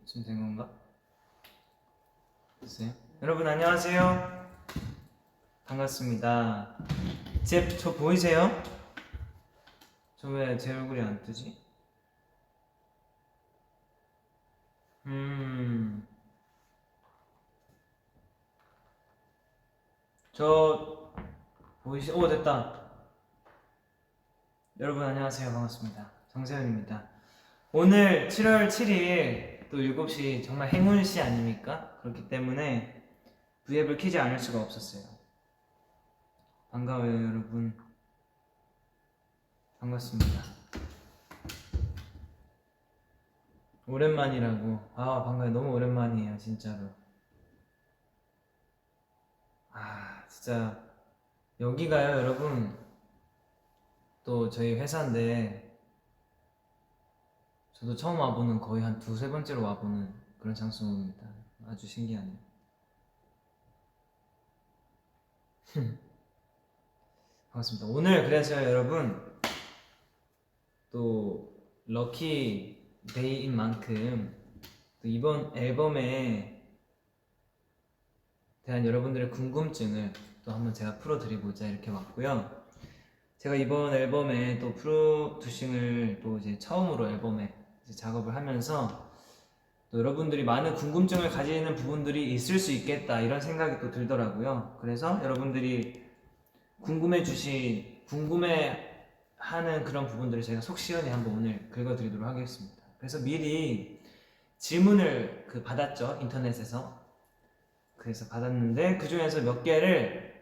지금 된 건가? 됐어요? 여러분 안녕하세요. 반갑습니다. 저 보이세요? 저 왜 제 얼굴이 안 뜨지? 저 오, 됐다. 여러분 안녕하세요. 반갑습니다. 정세현입니다. 오늘 7월 7일 또 7시 정말 행운시 아닙니까? 그렇기 때문에 V앱을 키지 않을 수가 없었어요. 반가워요 여러분. 반갑습니다. 오랜만이라고. 아 반가워요. 너무 오랜만이에요 진짜로. 아 진짜 여기가요 여러분, 또 저희 회사인데 저도 처음 와보는, 거의 한 두세 번째로 와보는 그런 장소입니다. 아주 신기하네요. 반갑습니다. 오늘 그래서 여러분 또 럭키 데이인 만큼 또 이번 앨범에 대한 여러분들의 궁금증을 또 한번 제가 풀어드리고자 이렇게 왔고요. 제가 이번 앨범에 또 프로듀싱을 또 이제 처음으로 앨범에 이제 작업을 하면서 또 여러분들이 많은 궁금증을 가지는 부분들이 있을 수 있겠다 이런 생각이 또 들더라고요. 그래서 여러분들이 궁금해하는 그런 부분들을 제가 속 시원히 한번 오늘 긁어드리도록 하겠습니다. 그래서 미리 질문을 받았죠, 인터넷에서. 그래서 받았는데 그 중에서 몇 개를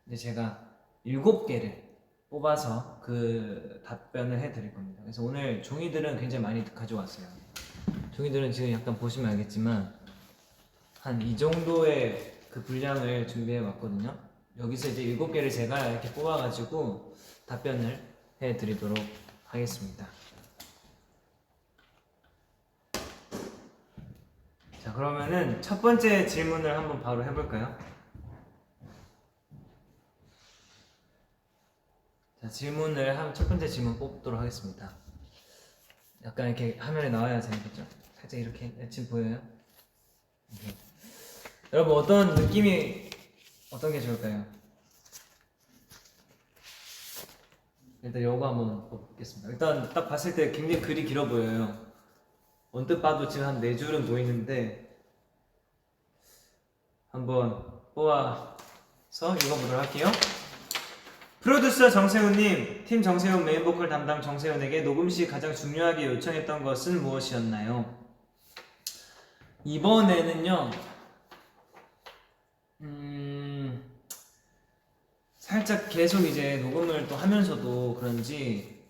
이제 제가 7개를 뽑아서 그 답변을 해드릴 겁니다. 그래서 오늘 종이들은 굉장히 많이 가져왔어요. 종이들은 지금 약간 보시면 알겠지만 한 이 정도의 그 분량을 준비해 왔거든요. 여기서 이제 7개를 제가 이렇게 뽑아가지고 답변을 해드리도록 하겠습니다. 자, 그러면은 첫 번째 질문을 한번 바로 해볼까요? 자, 첫 번째 질문 뽑도록 하겠습니다. 약간 이렇게 화면에 나와야 재밌겠죠? 살짝 이렇게 지금 보여요? 이렇게. 여러분 어떤 게 좋을까요? 일단 요거 한번 뽑겠습니다. 일단 딱 봤을 때 굉장히 글이 길어 보여요. 언뜻 봐도 지금 한 4줄은 보이는데 한번 뽑아서 읽어보도록 할게요. 프로듀서 정세훈님, 팀 정세훈 메인보컬 담당 정세훈에게 녹음 시 가장 중요하게 요청했던 것은 무엇이었나요? 이번에는요, 살짝 계속 이제 녹음을 또 하면서도 그런지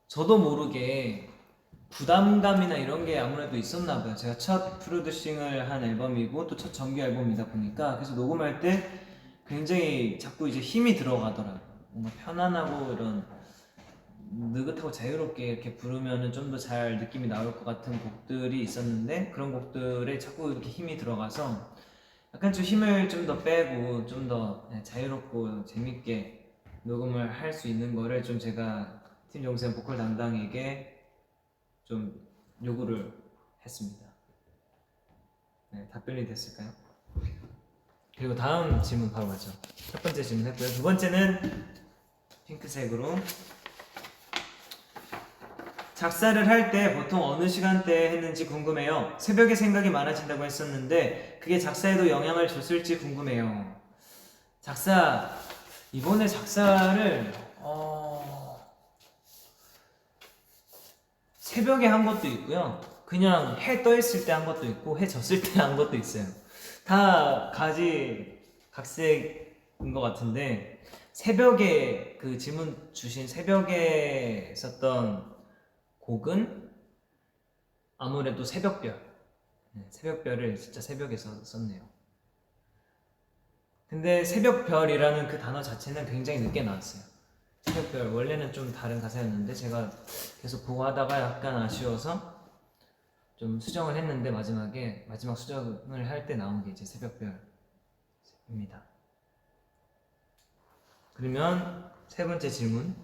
저도 모르게 부담감이나 이런 게 아무래도 있었나 봐요. 제가 첫 프로듀싱을 한 앨범이고 또 첫 정규 앨범이다 보니까, 그래서 녹음할 때 굉장히 자꾸 이제 힘이 들어가더라고요. 뭔가 편안하고 이런 느긋하고 자유롭게 이렇게 부르면은 좀 더 잘 느낌이 나올 것 같은 곡들이 있었는데, 그런 곡들에 자꾸 이렇게 힘이 들어가서 약간 좀 힘을 좀 더 빼고 좀 더 자유롭고 재밌게 녹음을 할 수 있는 거를 좀 제가 팀 정세훈 보컬 담당에게 좀 요구를 했습니다. 네, 답변이 됐을까요? 그리고 다음 질문 바로 가죠. 첫 번째 질문 했고요. 두 번째는 핑크색으로, 작사를 할 때 보통 어느 시간대에 했는지 궁금해요. 새벽에 생각이 많아진다고 했었는데 그게 작사에도 영향을 줬을지 궁금해요. 이번에 작사를 새벽에 한 것도 있고요, 그냥 해 떠 있을 때 한 것도 있고 해 졌을 때 한 것도 있어요. 다 각색인 것 같은데, 새벽에 그 질문 주신 새벽에 썼던 곡은 아무래도 새벽별. 새벽별을 진짜 새벽에서 썼네요. 근데 새벽별이라는 그 단어 자체는 굉장히 늦게 나왔어요. 새벽별 원래는 좀 다른 가사였는데 제가 계속 보고 하다가 약간 아쉬워서 좀 수정을 했는데 마지막 수정을 할 때 나온 게 이제 새벽별입니다. 그러면 세 번째 질문.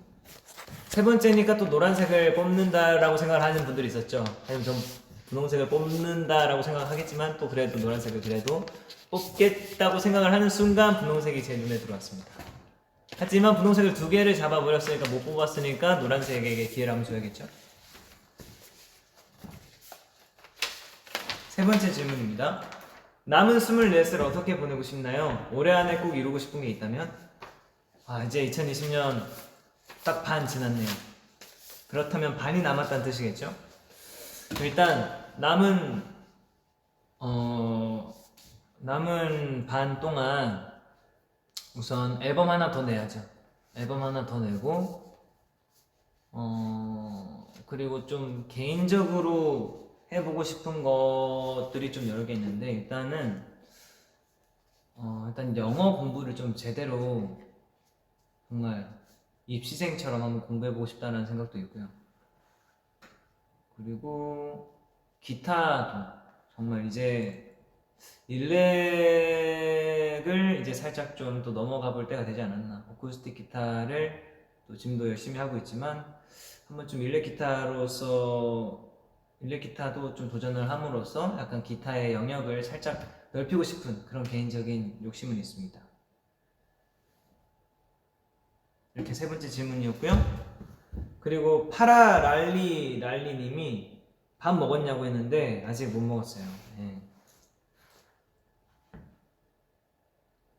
세 번째니까 또 노란색을 뽑는다라고 생각을 하는 분들이 있었죠. 하지만 전 분홍색을 뽑는다라고 생각하겠지만 또 그래도 노란색을 그래도 뽑겠다고 생각을 하는 순간 분홍색이 제 눈에 들어왔습니다. 하지만 분홍색을 2개를 잡아버렸으니까 못 뽑았으니까 노란색에게 기회를 한번 줘야겠죠. 세 번째 질문입니다. 남은 24살 어떻게 보내고 싶나요? 올해 안에 꼭 이루고 싶은 게 있다면? 이제 2020년 딱 반 지났네요. 그렇다면 반이 남았다는 뜻이겠죠? 일단 남은 반 동안 우선 앨범 하나 더 내야죠. 앨범 하나 더 내고 그리고 좀 개인적으로 해보고 싶은 것들이 좀 여러 개 있는데 일단 영어 공부를 좀 제대로 정말 입시생처럼 한번 공부해보고 싶다는 생각도 있고요. 그리고 기타도 정말 이제 일렉을 이제 살짝 좀 또 넘어가 볼 때가 되지 않았나. 어쿠스틱 기타를 또 지금도 열심히 하고 있지만 한번 좀 일렉 기타도 좀 도전을 함으로써 약간 기타의 영역을 살짝 넓히고 싶은 그런 개인적인 욕심은 있습니다. 이렇게 세 번째 질문이었고요. 그리고 파라랄리님이 밥 먹었냐고 했는데 아직 못 먹었어요. 네.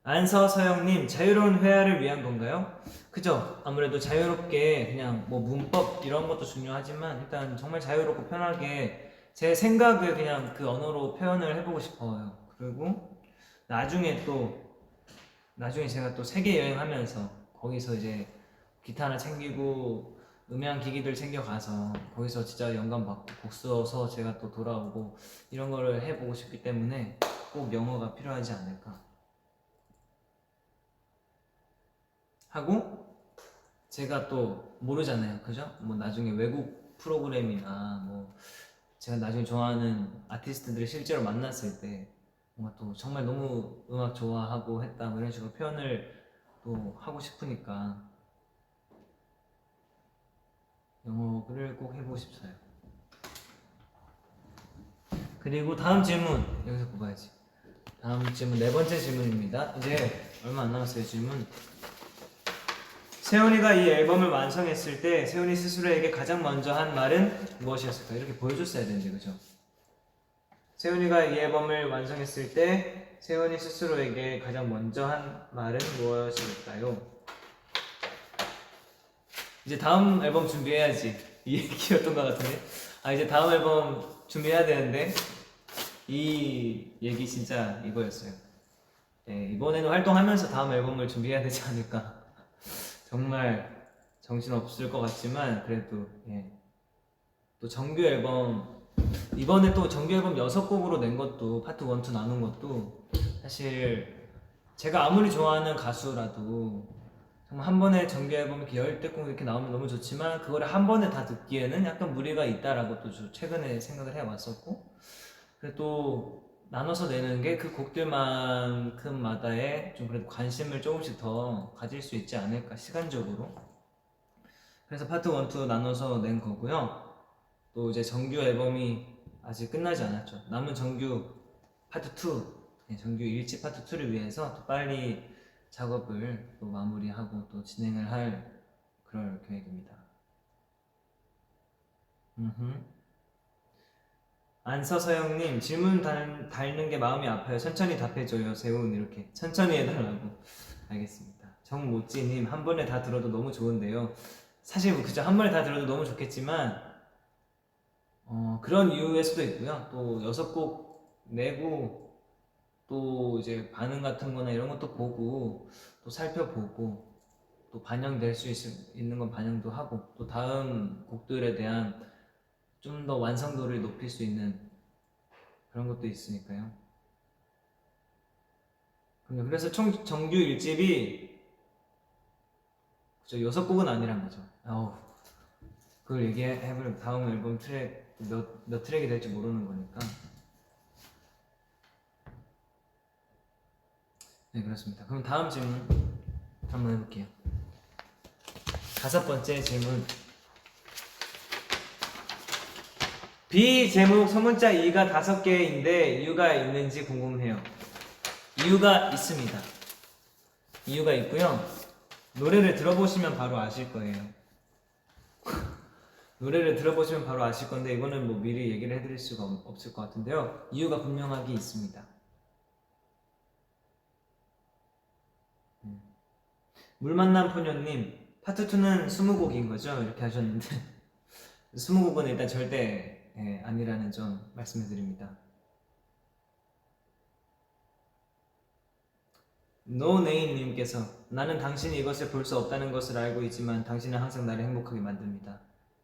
안서서영님, 자유로운 회화를 위한 건가요? 그죠? 아무래도 자유롭게 그냥 뭐 문법 이런 것도 중요하지만 일단 정말 자유롭고 편하게 제 생각을 그냥 그 언어로 표현을 해보고 싶어요. 그리고 나중에 제가 또 세계 여행하면서 거기서 이제 기타 하나 챙기고 음향 기기들 챙겨가서 거기서 진짜 영감 받고 곡 써서 제가 또 돌아오고 이런 거를 해보고 싶기 때문에 꼭 영어가 필요하지 않을까 하고, 제가 또 모르잖아요, 그죠? 뭐 나중에 외국 프로그램이나 뭐 제가 나중에 좋아하는 아티스트들을 실제로 만났을 때 뭔가 또 정말 너무 음악 좋아하고 했다 뭐 이런 식으로 표현을 또 하고 싶으니까 영어를 꼭 해보고 싶어요. 그리고 다음 질문 여기서 뽑아야지. 다음 질문 네 번째 질문입니다. 이제 얼마 안 남았어요. 질문. 세훈이가 이 앨범을 완성했을 때 세훈이 스스로에게 가장 먼저 한 말은 무엇이었을까? 이렇게 보여줬어야 되는데 그죠? 세훈이가 이 앨범을 완성했을 때 세훈이 스스로에게 가장 먼저 한 말은 무엇일까요? 이제 다음 앨범 준비해야지. 이 얘기였던 것 같은데. 이제 다음 앨범 준비해야 되는데 이 얘기 진짜 이거였어요. 네, 이번에는 활동하면서 다음 앨범을 준비해야 되지 않을까. 정말 정신없을 것 같지만 그래도 또 정규 앨범 이번에 또 정규 앨범 6곡으로 낸 것도 파트 1, 2 나눈 것도 사실 제가 아무리 좋아하는 가수라도 정말 한 번에 정규 앨범 이렇게 10곡 이렇게 나오면 너무 좋지만 그거를 한 번에 다 듣기에는 약간 무리가 있다라고 또 최근에 생각을 해왔었고 그리고 또 나눠서 내는 게 그 곡들만큼마다의 좀 그래도 관심을 조금씩 더 가질 수 있지 않을까 시간적으로. 그래서 파트 1, 2 나눠서 낸 거고요. 또 이제 정규 앨범이 아직 끝나지 않았죠. 남은 정규 파트 2, 정규 1집 파트 2를 위해서 또 빨리 작업을 또 마무리하고 또 진행을 할 그럴 계획입니다. 안서서영님, 질문 달는 게 마음이 아파요. 천천히 답해줘요. 세훈 이렇게 천천히 해달라고. 알겠습니다. 정모찌님, 한 번에 다 들어도 너무 좋은데요. 사실 뭐 그저 한 번에 다 들어도 너무 좋겠지만 그런 이유일 수도 있고요. 또 6곡 내고 또 이제 반응 같은 거나 이런 것도 보고 또 살펴보고 또 반영될 수 있는 건 반영도 하고 또 다음 곡들에 대한 좀 더 완성도를 높일 수 있는 그런 것도 있으니까요. 그래서 총 정규 1집이 그쵸, 6곡은 아니란 거죠. 그걸 얘기해보면 다음 앨범 트랙 몇 트랙이 될지 모르는 거니까. 네, 그렇습니다. 그럼 다음 질문 한번 해볼게요. 5번째 질문. B 제목 소문자 2가 5개인데 이유가 있는지 궁금해요. 이유가 있습니다. 이유가 있고요. 노래를 들어보시면 바로 아실 거예요. 노래를 들어보시면 바로 아실 건데 이거는 뭐 미리 얘기를 해드릴 수가 없을 것 같은데요. 이유가 분명하게 있습니다. 물만난 포녀님, 파트 2는 20곡인 거죠? 이렇게 하셨는데 20곡은 일단 절대 아니라는 점 말씀해 드립니다. 노네임님께서 나는 당신이 이것을 볼 수 없다는 것을 알고 있지만 당신은 항상 나를 행복하게 만듭니다.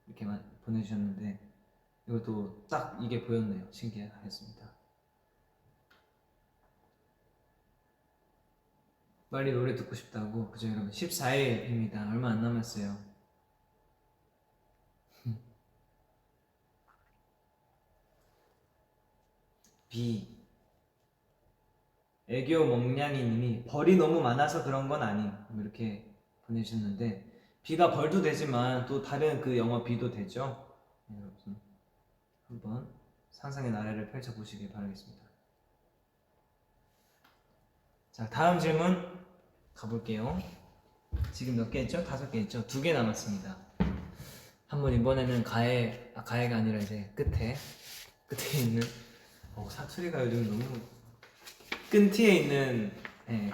이렇게 보내주셨는데 이것도 딱 이게 보였네요. 신기하겠습니다. 빨리 노래 듣고 싶다고. 그죠 여러분? 14일입니다. 얼마 안 남았어요. B 애교 멍냥이님이 벌이 너무 많아서 그런 건 아니 이렇게 보내주셨는데 B가 벌도 되지만 또 다른 그 영어 B도 되죠. 여러분 한번 상상의 나래를 펼쳐보시길 바라겠습니다. 자 다음 질문 가볼게요. 지금 몇 개 했죠? 5개 했죠? 2개 남았습니다. 한번 이번에는 가해가 아니라 이제 끝에 있는 사투리가 요즘 너무 끈티에 있는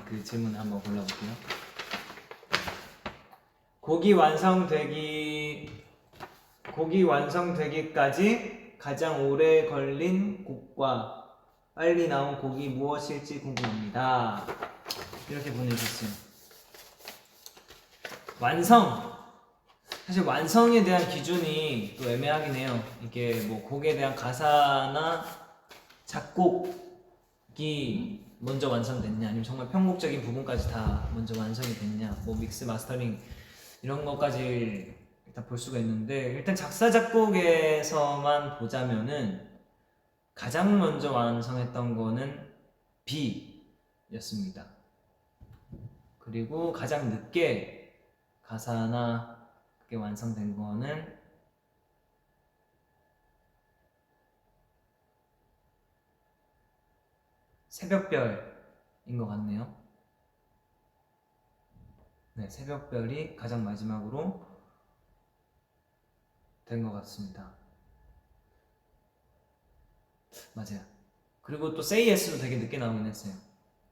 그 질문 한번 골라볼게요. 곡이 완성되기까지 가장 오래 걸린 곡과 빨리 나온 곡이 무엇일지 궁금합니다. 이렇게 보내주셨어요. 사실 완성에 대한 기준이 또 애매하긴 해요. 이게 뭐 곡에 대한 가사나 작곡이 먼저 완성됐냐 아니면 정말 편곡적인 부분까지 다 먼저 완성이 됐냐 뭐 믹스 마스터링 이런 것까지 일단 볼 수가 있는데 일단 작사 작곡에서만 보자면은 가장 먼저 완성했던 거는 B였습니다. 그리고 가장 늦게 가사나 그게 완성된 거는 새벽별인 것 같네요. 네, 새벽별이 가장 마지막으로 된 것 같습니다. 맞아요. 그리고 또 Say Yes도 되게 늦게 나오긴 했어요.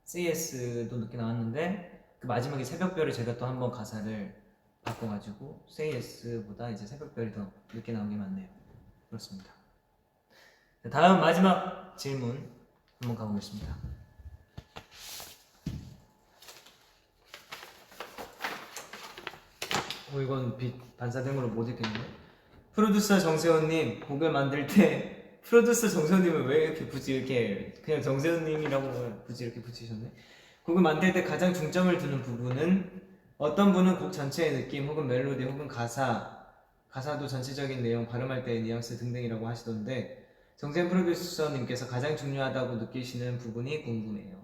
Say Yes도 늦게 나왔는데 그 마지막에 새벽별을 제가 또 한번 가사를 바꿔가지고 Say Yes보다 이제 새벽별이 더 늦게 나온 게 맞네요. 그렇습니다. 다음 마지막 질문 한번 가보겠습니다. 이건 빛 반사된 걸로 못 읽겠네. 프로듀서 정세훈님 곡을 만들 때 프로듀서 정세훈님은 왜 이렇게 굳이 이렇게 그냥 정세훈님이라고 굳이 이렇게 붙이셨네. 곡을 만들 때 가장 중점을 두는 부분은 어떤 분은 곡 전체의 느낌 혹은 멜로디 혹은 가사도 전체적인 내용 발음할 때의 뉘앙스 등등이라고 하시던데 정세훈 프로듀서님께서 가장 중요하다고 느끼시는 부분이 궁금해요.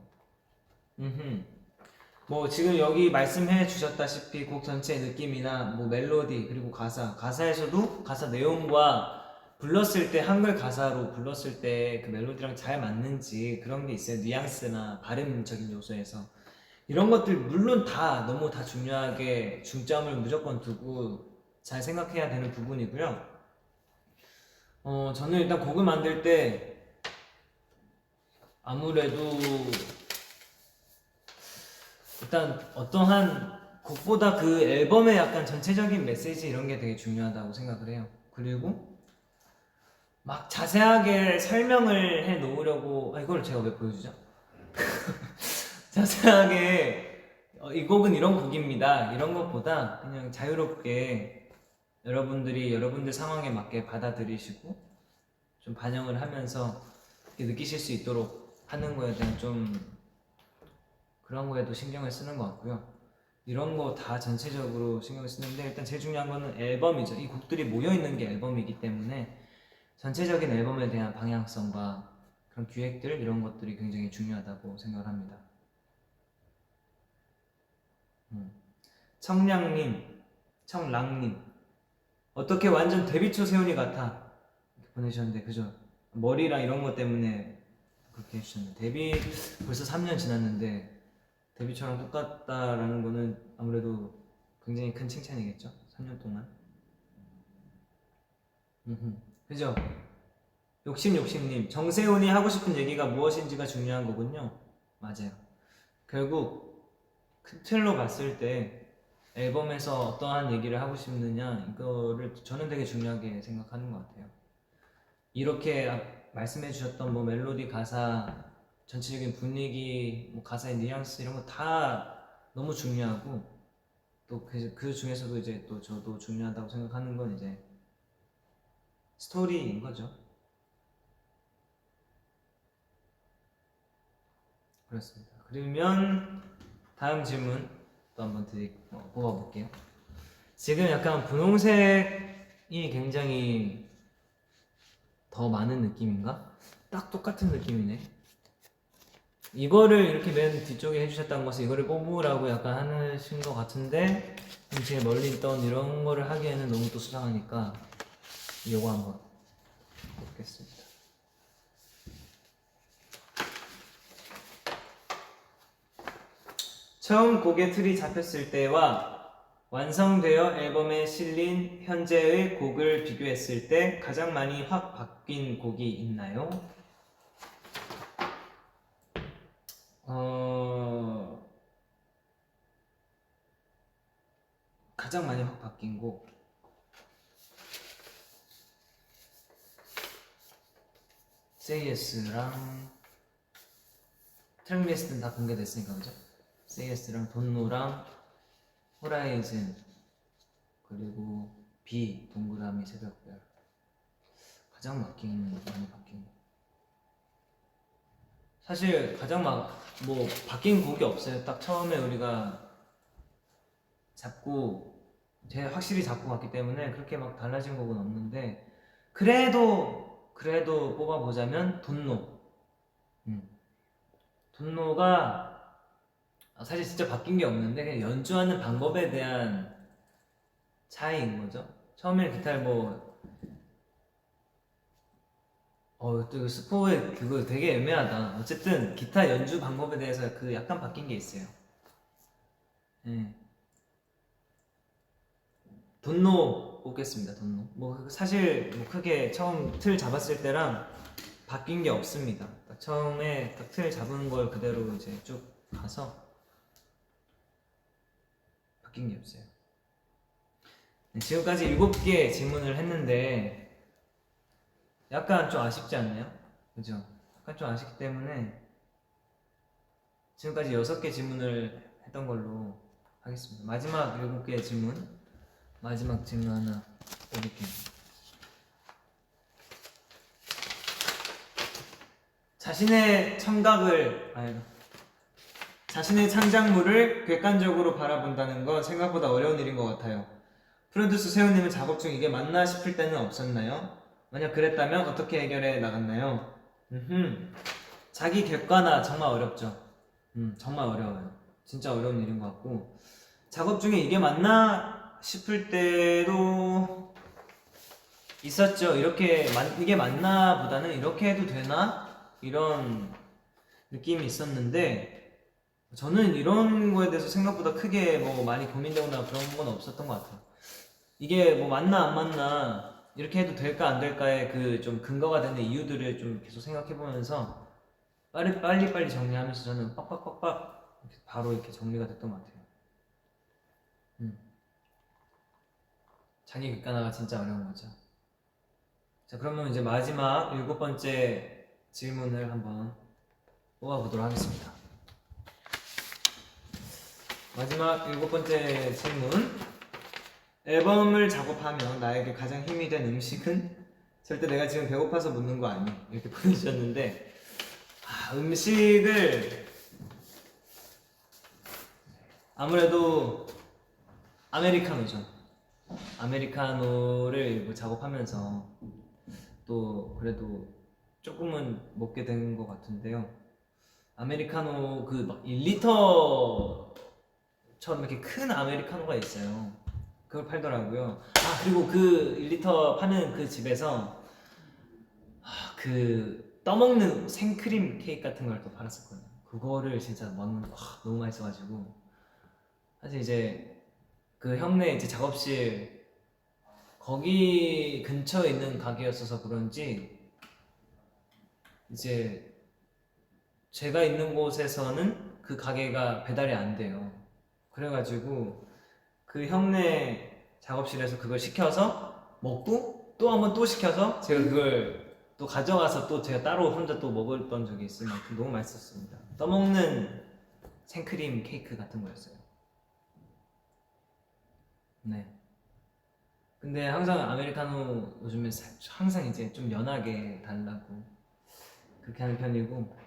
뭐 지금 여기 말씀해 주셨다시피 곡 전체의 느낌이나 뭐 멜로디 그리고 가사에서도 가사 내용과 불렀을 때 한글 가사로 불렀을 때 그 멜로디랑 잘 맞는지 그런 게 있어요. 뉘앙스나 발음적인 요소에서 이런 것들 물론 너무 다 중요하게 중점을 무조건 두고 잘 생각해야 되는 부분이고요. 저는 일단 곡을 만들 때 아무래도 일단 어떠한 곡보다 그 앨범의 약간 전체적인 메시지 이런 게 되게 중요하다고 생각을 해요. 그리고 막 자세하게 설명을 해 놓으려고 이걸 제가 왜 보여주죠? 자세하게 이 곡은 이런 곡입니다 이런 것보다 그냥 자유롭게 여러분들이 여러분들 상황에 맞게 받아들이시고 좀 반영을 하면서 느끼실 수 있도록 하는 거에 대한 좀 그런 거에도 신경을 쓰는 것 같고요. 이런 거 다 전체적으로 신경을 쓰는데 일단 제일 중요한 거는 앨범이죠. 이 곡들이 모여있는 게 앨범이기 때문에 전체적인 앨범에 대한 방향성과 그런 기획들 이런 것들이 굉장히 중요하다고 생각을 합니다. 청량님 어떻게 완전 데뷔 초 세훈이 같아 이렇게 보내주셨는데 그죠? 머리랑 이런 것 때문에 그렇게 해주셨는데 데뷔 벌써 3년 지났는데 데뷔처럼 똑같다라는 거는 아무래도 굉장히 큰 칭찬이겠죠? 3년 동안. 그죠? 욕심님 정세훈이 하고 싶은 얘기가 무엇인지가 중요한 거군요. 맞아요. 결국 큰 틀로 봤을 때 앨범에서 어떠한 얘기를 하고 싶느냐 이거를 저는 되게 중요하게 생각하는 것 같아요. 이렇게 말씀해 주셨던 뭐 멜로디, 가사, 전체적인 분위기, 뭐 가사의 뉘앙스 이런 거 다 너무 중요하고 또 그 중에서도 이제 또 저도 중요하다고 생각하는 건 이제 스토리인 거죠. 그렇습니다. 그러면 다음 질문 또 한번 뽑아볼게요. 지금 약간 분홍색이 굉장히 더 많은 느낌인가? 딱 똑같은 느낌이네. 이거를 이렇게 맨 뒤쪽에 해주셨다는 것은 이거를 뽑으라고 약간 하신 것 같은데 제일 멀리 있던 이런 거를 하기에는 너무 또 수상하니까 이거 한번 뽑겠습니다. 처음 곡의 틀이 잡혔을 때와 완성되어 앨범에 실린 현재의 곡을 비교했을 때 가장 많이 확 바뀐 곡이 있나요? 가장 많이 확 바뀐 곡 Say Yes랑 트랙 리스트는 다 공개됐으니까 그죠? Say Yes랑 돈노랑 호라이즌 그리고 B 동그라미 새벽별 가장 많이 바뀐 사실 가장 뭐 바뀐 곡이 없어요. 딱 처음에 우리가 잡고 제가 확실히 잡고 갔기 때문에 그렇게 막 달라진 곡은 없는데 그래도 뽑아보자면 돈노 돈노가 사실 진짜 바뀐 게 없는데 그냥 연주하는 방법에 대한 차이인 거죠. 처음에 기타를 또 스포에 그거 되게 애매하다. 어쨌든 기타 연주 방법에 대해서 그 약간 바뀐 게 있어요. 네. 돈노 뽑겠습니다. 돈노. 뭐 사실 뭐 크게 처음 틀 잡았을 때랑 바뀐 게 없습니다. 처음에 딱 틀 잡은 걸 그대로 이제 쭉 가서 바뀐 게 없어요. 네, 지금까지 7개 질문을 했는데 약간 좀 아쉽지 않나요? 그죠? 약간 좀 아쉽기 때문에 지금까지 6개 질문을 했던 걸로 하겠습니다. 마지막 7개 질문 마지막 질문 하나 뽑을게요. 자신의 창작물을 객관적으로 바라본다는 건 생각보다 어려운 일인 것 같아요. 프로듀스 세훈님은 작업 중 이게 맞나 싶을 때는 없었나요? 만약 그랬다면 어떻게 해결해 나갔나요? 자기 객관화 정말 어렵죠. 정말 어려워요. 진짜 어려운 일인 것 같고 작업 중에 이게 맞나 싶을 때도 있었죠. 이게 맞나 보다는 이렇게 해도 되나? 이런 느낌이 있었는데 저는 이런 거에 대해서 생각보다 크게 뭐 많이 고민되거나 그런 건 없었던 것 같아요. 이게 뭐 맞나 안 맞나 이렇게 해도 될까 안 될까의 그 좀 근거가 되는 이유들을 좀 계속 생각해보면서 빨리 정리하면서 저는 빡빡빡빡 바로 이렇게 정리가 됐던 것 같아요. 자기 객관화가 진짜 어려운 거죠. 자, 그러면 이제 마지막 7번째 질문을 한번 뽑아보도록 하겠습니다. 마지막 7번째 질문. 앨범을 작업하며 나에게 가장 힘이 된 음식은? 절대 내가 지금 배고파서 묻는 거 아니? 이렇게 보내주셨는데 음식을 아무래도 아메리카노죠. 아메리카노를 뭐 작업하면서 또 그래도 조금은 먹게 된 것 같은데요. 아메리카노 그 막 1리터처럼 이렇게 큰 아메리카노가 있어요. 그걸 팔더라고요. 그리고 그 1리터 파는 그 집에서 그 떠먹는 생크림 케이크 같은 걸 또 팔았었거든요. 그거를 진짜 너무 맛있어가지고 사실 이제 그 형네 이제 작업실 거기 근처에 있는 가게였어서 그런지 이제 제가 있는 곳에서는 그 가게가 배달이 안 돼요. 그래가지고 그 형네 작업실에서 그걸 시켜서 먹고 또 한 번 또 시켜서 제가 그걸 또 가져가서 또 제가 따로 혼자 또 먹었던 적이 있을 만큼 너무 맛있었습니다. 떠먹는 생크림 케이크 같은 거였어요. 네. 근데 항상 아메리카노 요즘에 항상 이제 좀 연하게 달라고 그렇게 하는 편이고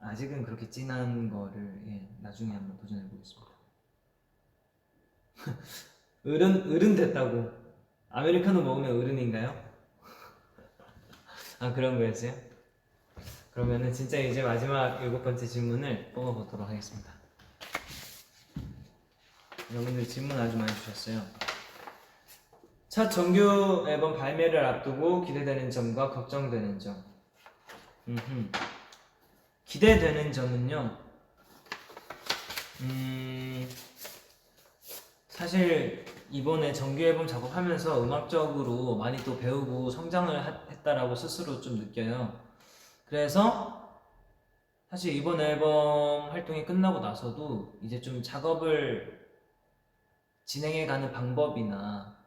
아직은 그렇게 진한 거를 나중에 한번 도전해 보겠습니다. 어른 됐다고 아메리카노 먹으면 어른인가요? 아 그런 거였어요? 그러면은 진짜 이제 마지막 7번째 질문을 뽑아보도록 하겠습니다. 여러분들 질문 아주 많이 주셨어요. 첫 정규 앨범 발매를 앞두고 기대되는 점과 걱정되는 점. 기대되는 점은요. 사실 이번에 정규 앨범 작업하면서 음악적으로 많이 또 배우고 성장을 했다라고 스스로 좀 느껴요. 그래서 사실 이번 앨범 활동이 끝나고 나서도 이제 좀 작업을 진행해가는 방법이나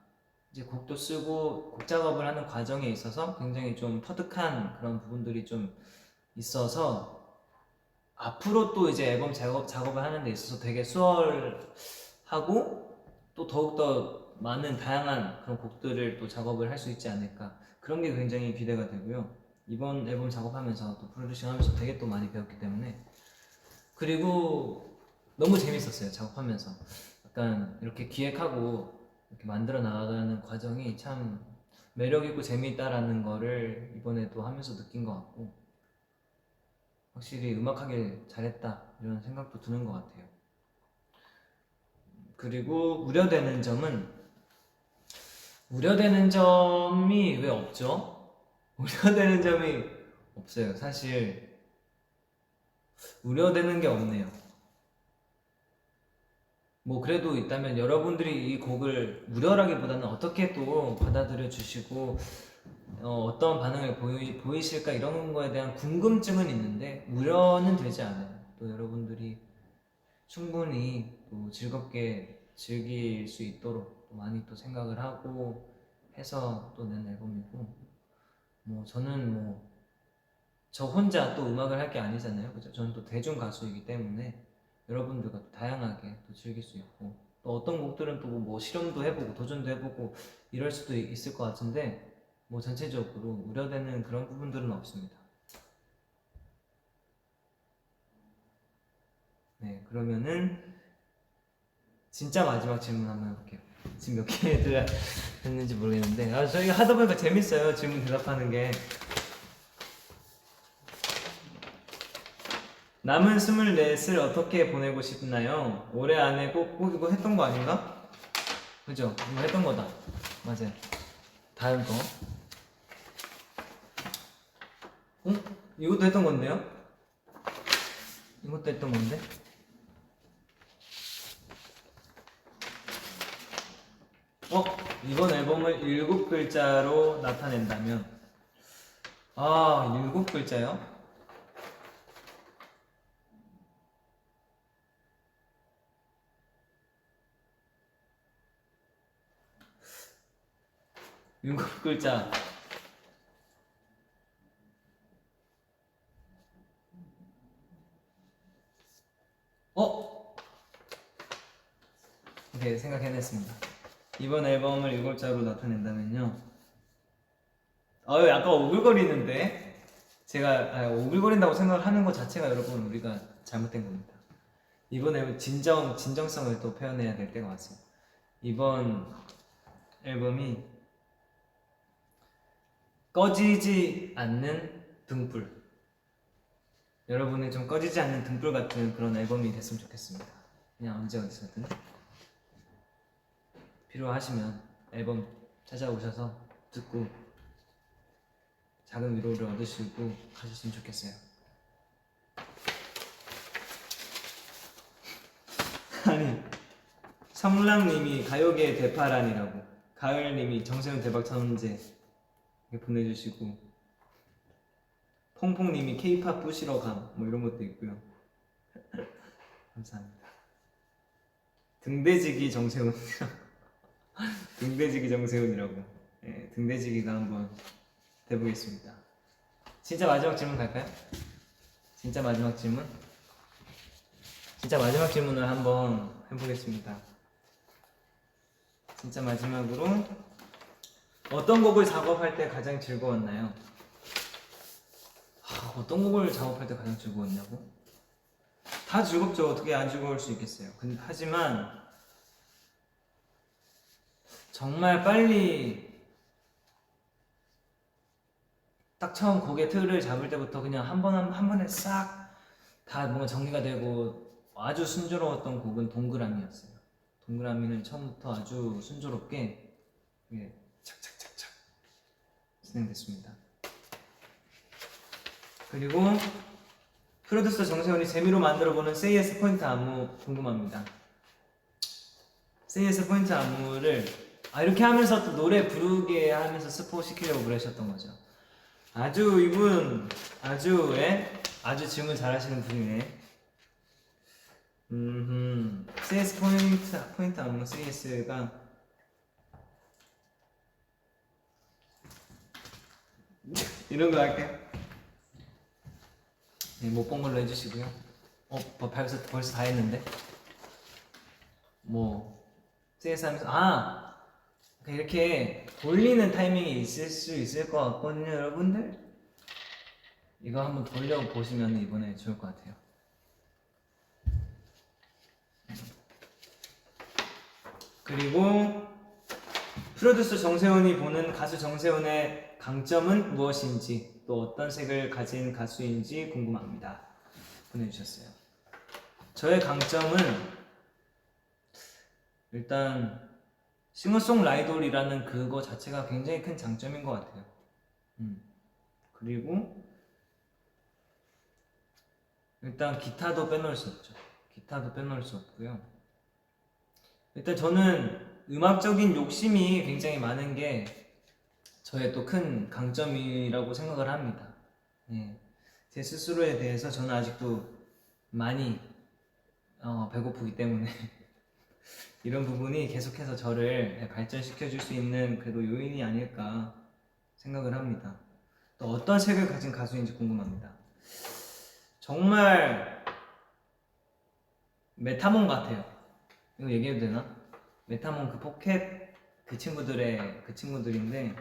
이제 곡도 쓰고 곡 작업을 하는 과정에 있어서 굉장히 좀 터득한 그런 부분들이 좀 있어서 앞으로 또 이제 앨범 작업을 하는 데 있어서 되게 수월하고 또 더욱더 많은 다양한 그런 곡들을 또 작업을 할 수 있지 않을까 그런 게 굉장히 기대가 되고요. 이번 앨범 작업하면서 또 프로듀싱 하면서 되게 또 많이 배웠기 때문에 그리고 너무 재밌었어요. 작업하면서 약간 이렇게 기획하고 이렇게 만들어 나가는 과정이 참 매력있고 재미있다라는 거를 이번에 또 하면서 느낀 것 같고 확실히 음악하길 잘했다 이런 생각도 드는 것 같아요. 그리고 우려되는 점이 왜 없죠? 우려되는 점이 없어요. 사실 우려되는 게 없네요. 뭐 그래도 있다면 여러분들이 이 곡을 우려라기보다는 어떻게 또 받아들여 주시고 어떤 반응을 보이실까 이런 거에 대한 궁금증은 있는데 우려는 되지 않아요. 또 여러분들이 충분히 또 즐겁게 즐길 수 있도록 또 많이 또 생각을 하고 해서 또 낸 앨범이고 뭐 저는 뭐 저 혼자 또 음악을 할 게 아니잖아요. 그죠? 저는 또 대중 가수이기 때문에 여러분들과 또 다양하게 또 즐길 수 있고 또 어떤 곡들은 또 뭐 실험도 해보고 도전도 해보고 이럴 수도 있을 것 같은데 뭐 전체적으로 우려되는 그런 부분들은 없습니다. 네, 그러면은 진짜 마지막 질문 한번 해볼게요. 지금 몇 개를 했는지 모르겠는데 저희가 하다 보니까 재밌어요. 질문 대답하는 게. 남은 24을 어떻게 보내고 싶나요? 올해 안에 꼭 이거 했던 거 아닌가? 그죠? 이거 했던 거다. 맞아요. 다음 거. 이것도 했던 건데요? 이것도 했던 건데? 이번 앨범을 7글자로 나타낸다면 7글자요? 일곱 글자. 네, 생각해냈습니다. 이번 앨범을 7글자로 나타낸다면요. 약간 오글거리는데? 제가 오글거린다고 생각을 하는 것 자체가 여러분 우리가 잘못된 겁니다. 이번 앨범 진정성을 또 표현해야 될 때가 왔어요. 이번 앨범이 꺼지지 않는 등불. 여러분의 좀 꺼지지 않는 등불 같은 그런 앨범이 됐으면 좋겠습니다. 그냥 언제 어디서든 필요하시면 앨범 찾아오셔서 듣고 작은 위로를 얻으시고 가셨으면 좋겠어요. 아니, 성랑님이 가요계의 대파란이라고, 가을님이 정세훈 대박 천재 이렇게 보내주시고, 퐁퐁님이 K-팝 부시러 감 뭐 이런 것도 있고요. 감사합니다. 등대지기 정세훈 등대지기 정세훈이라고. 네, 등대지기가 한번 돼보겠습니다. 진짜 마지막 질문 갈까요? 진짜 마지막 질문? 진짜 마지막 질문을 한번 해보겠습니다. 진짜 마지막으로 어떤 곡을 작업할 때 가장 즐거웠나요? 어떤 곡을 작업할 때 가장 즐거웠냐고? 다 즐겁죠. 어떻게 안 즐거울 수 있겠어요. 하지만 정말 빨리 딱 처음 곡의 틀을 잡을 때부터 그냥 한 번에 싹 다 뭔가 정리가 되고 아주 순조로웠던 곡은 동그라미였어요. 동그라미는 처음부터 아주 순조롭게 착착착착 진행됐습니다. 그리고 프로듀서 정세훈이 재미로 만들어보는 세이에스 포인트 안무 궁금합니다. 세이에스 포인트 안무를 이렇게 하면서 또 노래 부르게 하면서 스포 시키려고 그러셨던 거죠. 아주 이분 아주 질문 잘하시는 분이네. CS 포인트 안무 CS가 이런 거 할게요. 네, 못 본 걸로 해주시고요. 벌써 다 했는데. CS 하면서 이렇게 돌리는 타이밍이 있을 수 있을 것 같거든요, 여러분들. 이거 한번 돌려보시면 이번에 좋을 것 같아요. 그리고 프로듀서 정세훈이 보는 가수 정세훈의 강점은 무엇인지, 또 어떤 색을 가진 가수인지 궁금합니다. 보내주셨어요. 저의 강점은 일단 싱어송라이돌이라는 그거 자체가 굉장히 큰 장점인 것 같아요. 그리고 일단 기타도 빼놓을 수 없죠. 기타도 빼놓을 수 없고요. 일단 저는 음악적인 욕심이 굉장히 많은 게 저의 또 큰 강점이라고 생각을 합니다. 제 스스로에 대해서 저는 아직도 많이 배고프기 때문에 이런 부분이 계속해서 저를 발전시켜 줄 수 있는 그래도 요인이 아닐까 생각을 합니다. 또 어떤 색을 가진 가수인지 궁금합니다. 정말 메타몬 같아요. 이거 얘기해도 되나? 메타몬 그 포켓 그 친구들인데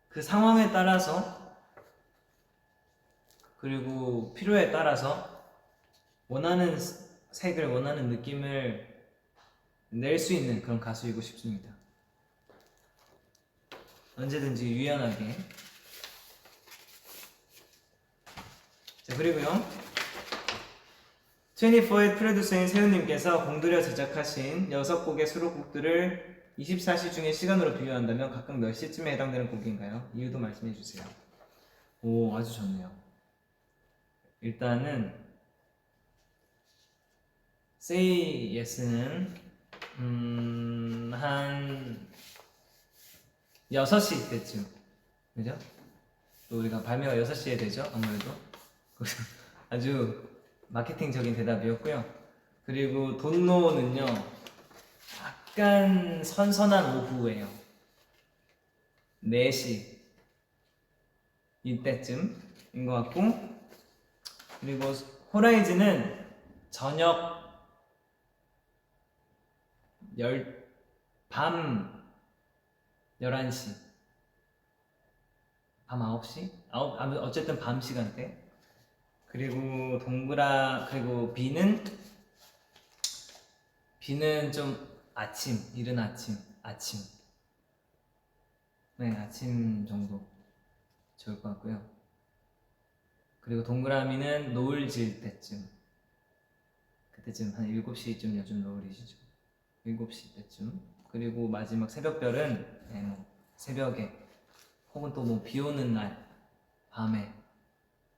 그 상황에 따라서 그리고 필요에 따라서 원하는 색을 원하는 느낌을 낼 수 있는 그런 가수이고 싶습니다. 언제든지 유연하게. 자, 그리고요 24의 프로듀서인 세훈님께서 공들여 제작하신 6곡의 수록곡들을 24시 중에 시간으로 비교한다면 각각 몇 시쯤에 해당되는 곡인가요? 이유도 말씀해주세요. 오, 아주 좋네요. 일단은 Say Yes는 한 6시 때쯤, 그죠? 또 우리가 발매가 6시에 되죠, 아무래도. 아주 마케팅적인 대답이었고요. 그리고 돈노는요 약간 선선한 오후예요. 4시 이때쯤인 것 같고, 그리고 호라이즌은 저녁 밤 11시 밤 9시? 어쨌든 밤 시간대. 그리고 그리고 비는 좀 이른 아침. 네, 아침 정도 좋을 것 같고요. 그리고 동그라미는 노을 질 때쯤. 그때쯤 한 7시쯤 요즘 노을이시죠. 7시 때쯤. 그리고 마지막 새벽별은 새벽에 혹은 또 뭐 비 오는 날 밤에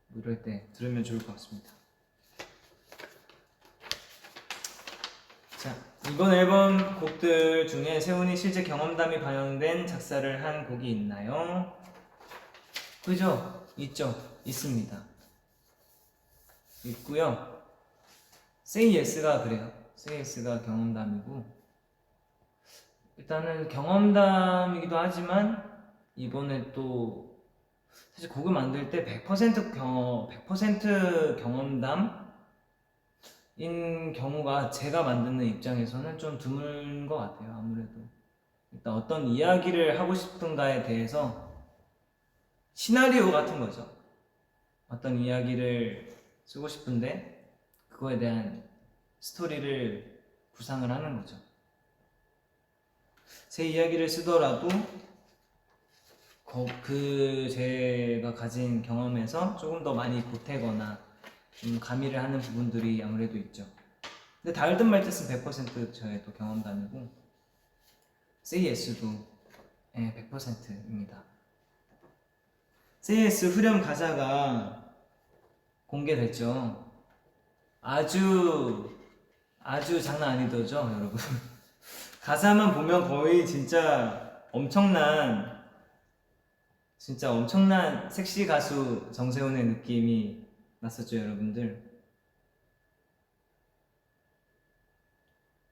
뭐 이럴 때 들으면 좋을 것 같습니다. 자, 이번 앨범 곡들 중에 세훈이 실제 경험담이 반영된 작사를 한 곡이 있나요? 그죠? 있죠? 있습니다. 있고요. Say Yes가 그래요. Say Yes가 경험담이고, 일단은 경험담이기도 하지만 이번에 또 사실 곡을 만들 때 100% 경험담인 경우가 제가 만드는 입장에서는 좀 드문 것 같아요. 아무래도 일단 어떤 이야기를 하고 싶은가에 대해서 시나리오 같은 거죠. 어떤 이야기를 쓰고 싶은데 그거에 대한 스토리를 구상을 하는 거죠. 제 이야기를 쓰더라도 제가 가진 경험에서 조금 더 많이 보태거나 좀 가미를 하는 부분들이 아무래도 있죠. 근데 다 듯 말 듯은 100% 저의 또 경험담이고, Say Yes도 100%입니다. Say Yes 후렴 가사가 공개됐죠. 아주 장난 아니더죠, 여러분. 가사만 보면 거의 진짜 엄청난 섹시 가수 정세훈의 느낌이 났었죠, 여러분들.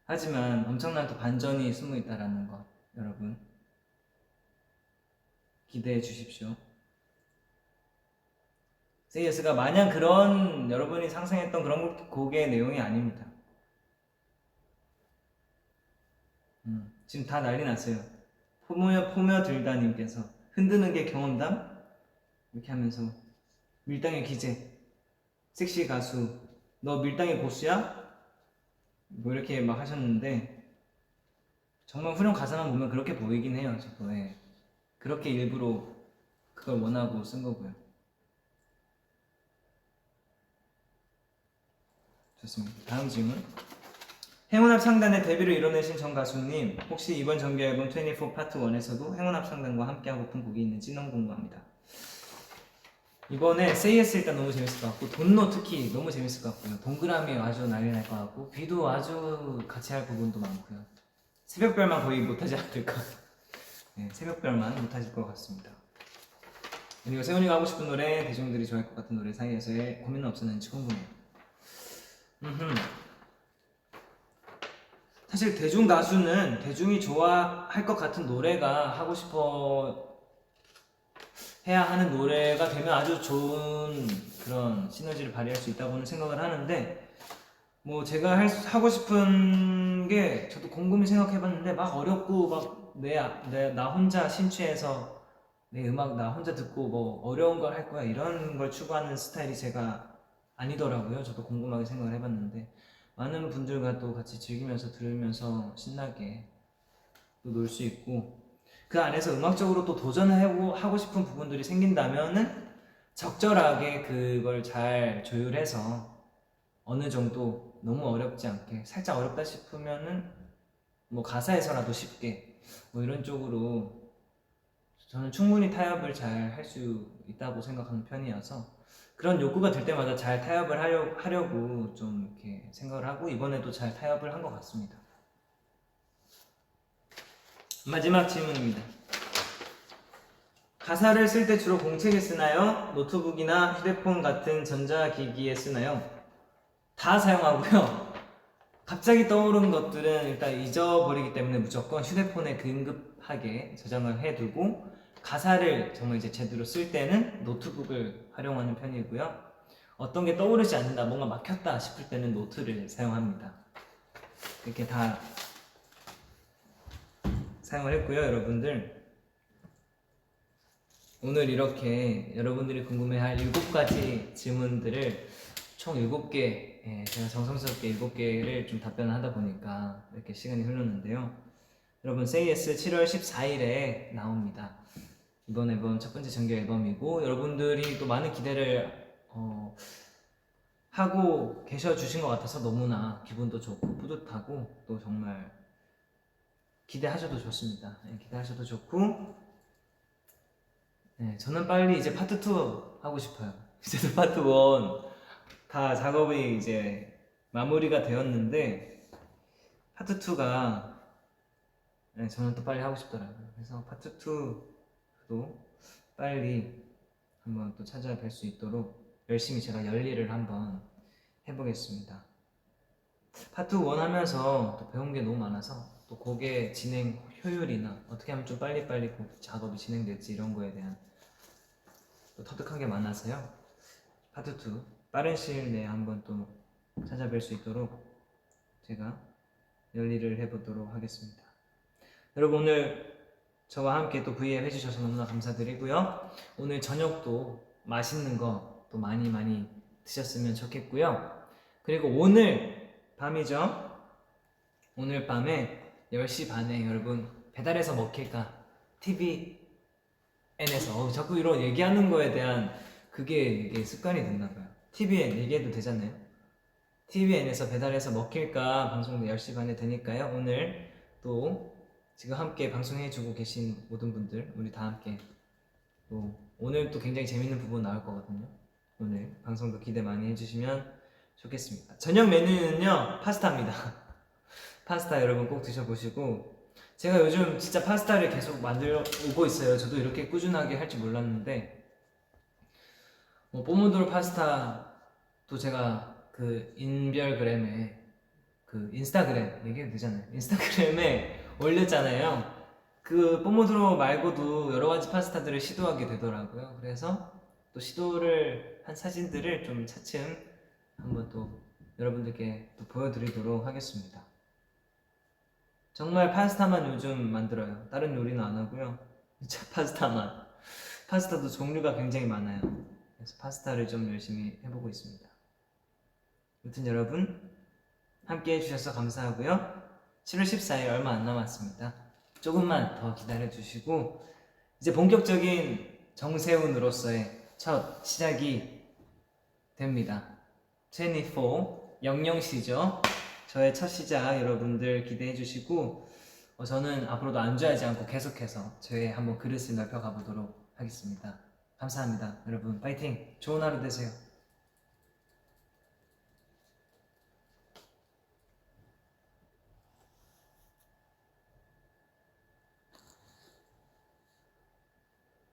하지만 엄청난 또 반전이 숨어 있다라는 것, 여러분 기대해 주십시오. Say Yes가 마냥 그런 여러분이 상상했던 그런 곡의 내용이 아닙니다. 지금 다 난리 났어요. 포며 들다님께서 흔드는 게 경험담? 이렇게 하면서 밀당의 기재, 섹시 가수, 너 밀당의 고수야? 뭐 이렇게 막 하셨는데 정말 후렴 가사만 보면 그렇게 보이긴 해요. 저도 그렇게 일부러 그걸 원하고 쓴 거고요. 좋습니다. 다음 질문. 행운합 상단의 데뷔를 이뤄내신 정 가수님, 혹시 이번 정규 앨범 24 파트 1에서도 행운합 상단과 함께하고픈 곡이 있는지 너무 궁금합니다. 이번에 Say Yes 일단 너무 재밌을 것 같고, 돈노 특히 너무 재밌을 것 같고요. 동그라미 아주 난리 날 것 같고, 비도 아주 같이 할 부분도 많고요. 새벽별만 거의 못하지 않을까. 새벽별만 못하실 것 같습니다. 그리고 세훈이가 하고 싶은 노래, 대중들이 좋아할 것 같은 노래 사이에서의 고민은 없었는지 궁금해요. 사실 대중 가수는 대중이 좋아할 것 같은 노래가 하고 싶어 해야 하는 노래가 되면 아주 좋은 그런 시너지를 발휘할 수 있다고는 생각을 하는데, 뭐 제가 하고 싶은 게 저도 곰곰이 생각해봤는데 막 어렵고 막 나 혼자 심취해서 내 음악 나 혼자 듣고 뭐 어려운 걸 할 거야 이런 걸 추구하는 스타일이 제가 아니더라고요. 저도 곰곰하게 생각을 해봤는데 많은 분들과 또 같이 즐기면서 들으면서 신나게 또 놀 수 있고, 그 안에서 음악적으로 또 도전하고 싶은 부분들이 생긴다면은 적절하게 그걸 잘 조율해서 어느 정도 너무 어렵지 않게, 살짝 어렵다 싶으면은 뭐 가사에서라도 쉽게 뭐 이런 쪽으로 저는 충분히 타협을 잘 할 수 있다고 생각하는 편이어서 그런 욕구가 들 때마다 잘 타협을 하려고 좀 이렇게 생각을 하고, 이번에도 잘 타협을 한 것 같습니다. 마지막 질문입니다. 가사를 쓸 때 주로 공책에 쓰나요? 노트북이나 휴대폰 같은 전자기기에 쓰나요? 다 사용하고요. 갑자기 떠오른 것들은 일단 잊어버리기 때문에 무조건 휴대폰에 긴급하게 저장을 해두고, 가사를 정말 이제 제대로 쓸 때는 노트북을 활용하는 편이고요. 어떤 게 떠오르지 않는다, 뭔가 막혔다 싶을 때는 노트를 사용합니다. 이렇게 다 사용을 했고요, 여러분들. 오늘 이렇게 여러분들이 궁금해할 7가지 질문들을 총 7개, 제가 정성스럽게 7개를 좀 답변을 하다 보니까 이렇게 시간이 흘렀는데요. 여러분, Say Yes 7월 14일에 나옵니다. 이번 앨범 첫 번째 정규 앨범이고, 여러분들이 또 많은 기대를 하고 계셔 주신 것 같아서 너무나 기분도 좋고 뿌듯하고, 또 정말 기대하셔도 좋습니다. 기대하셔도 좋고, 네, 저는 빨리 이제 파트 2 하고 싶어요. 이제도 파트 1 다 작업이 이제 마무리가 되었는데 파트 2가 네, 저는 또 빨리 하고 싶더라고요. 그래서 파트 2도 빨리 한번 또 찾아뵐 수 있도록 열심히 제가 열일을 한번 해보겠습니다. 파트 1 하면서 또 배운 게 너무 많아서 또 곡의 진행 효율이나 어떻게 하면 좀 빨리빨리 곡 작업이 진행될지 이런 거에 대한 또 터득한 게 많아서요. 파트 2 빠른 시일 내에 한번 또 찾아뵐 수 있도록 제가 열일을 해보도록 하겠습니다. 여러분 오늘 저와 함께 또 V앱 해주셔서 너무나 감사드리고요. 오늘 저녁도 맛있는 거 또 많이 드셨으면 좋겠고요. 그리고 오늘 밤이죠. 오늘 밤에 10시 반에 여러분 배달해서 먹힐까 TVN에서 자꾸 이런 얘기하는 거에 대한 이게 습관이 됐나봐요. TVN 얘기해도 되잖아요. TVN에서 배달해서 먹힐까 방송도 10시 반에 되니까요. 오늘 또 지금 함께 방송해주고 계신 모든 분들 우리 다 함께 또 오늘 또 굉장히 재밌는 부분 나올 거거든요. 오늘 방송도 기대 많이 해주시면 좋겠습니다. 저녁 메뉴는요 파스타입니다. 파스타 여러분 꼭 드셔보시고 제가 요즘 진짜 파스타를 계속 만들어 오고 있어요. 저도 이렇게 꾸준하게 할 줄 몰랐는데 포모도로 파스타도 제가 그 인별그램에 그 인스타그램 얘기해도 되잖아요. 인스타그램에 올렸잖아요. 그 포모도로 말고도 여러 가지 파스타들을 시도하게 되더라고요. 그래서 또 시도를 한 사진들을 좀 차츰 한번 또 여러분들께 또 보여드리도록 하겠습니다. 정말 파스타만 요즘 만들어요. 다른 요리는 안 하고요. 진짜 파스타만. 파스타도 종류가 굉장히 많아요. 그래서 파스타를 좀 열심히 해보고 있습니다. 아무튼 여러분 함께 해주셔서 감사하고요. 7월 14일 얼마 안 남았습니다. 조금만 더 기다려주시고 이제 본격적인 정세훈으로서의 첫 시작이 됩니다. 24 영영시죠. 저의 첫 시작 여러분들 기대해 주시고 저는 앞으로도 안주하지 않고 계속해서 저의 한번 그릇을 넓혀가 보도록 하겠습니다. 감사합니다. 여러분 파이팅! 좋은 하루 되세요.